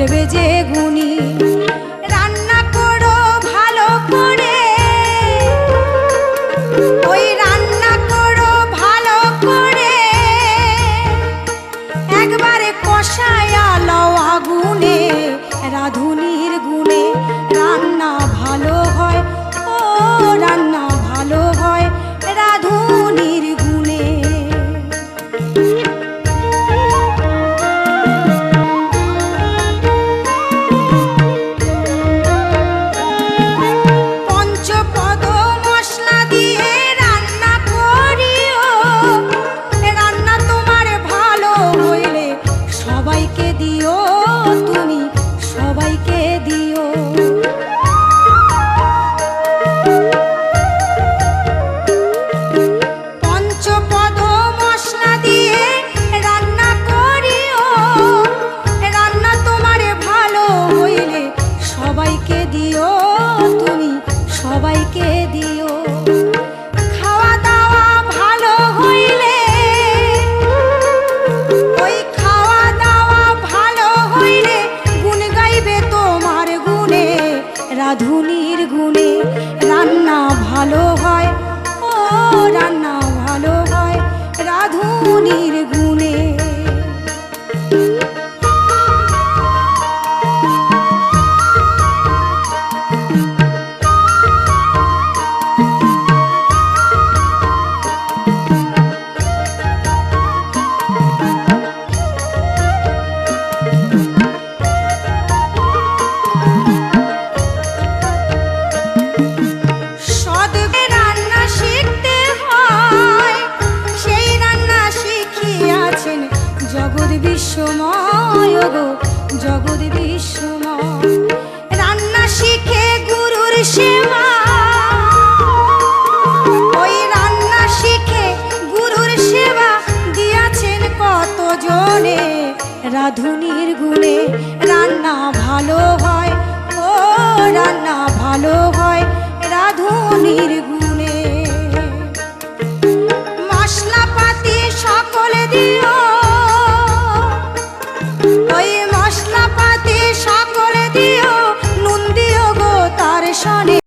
বলবে যে গুণী। রান্না করো ভালো করে, ওই রান্না করো ভালো করে, একবারে কষায়া লও আগুনে, রাঁধুনির গুণে রান্না ভালো হয়, ও রান্না ভালো হয় রাঁধুনির গুণে। পঞ্চপদ মশলা দিয়ে রান্না করিও, রান্না তোমার ভালো হইলে সবাইকে দিও, তুমি সবাইকে দিও। পঞ্চপদ মশলা দিয়ে রান্না করিও, রান্না তোমার ভালো হইলে সবাইকে দিও, তুমি সবাইকে দিও। খাওয়া দাওয়া ভালো হইলে, ওই খাওয়া দাওয়া ভালো হইলে গুণ গাইবে তোমার গুণে, রাঁধুনির গুণে রান্না ভালো হয়, ও রান্না ভালো হয় রাঁধুনির গুণে। জগৎ বিশ্বময় গো জগৎ বিশ্বময়, রান্না শিখে গুরুর সেবা, ওই রান্না শিখে গুরুর সেবা দিয়াছেন কত জনে, রাঁধুনির গুণে রান্না ভালো হয়, ও রান্না ভালো হয় রাঁধুনির গুণে। মশলাপাতি সকলে দিও, ওই মশলাপাতি সকলে দিও, নুন দিও গো তার সনে।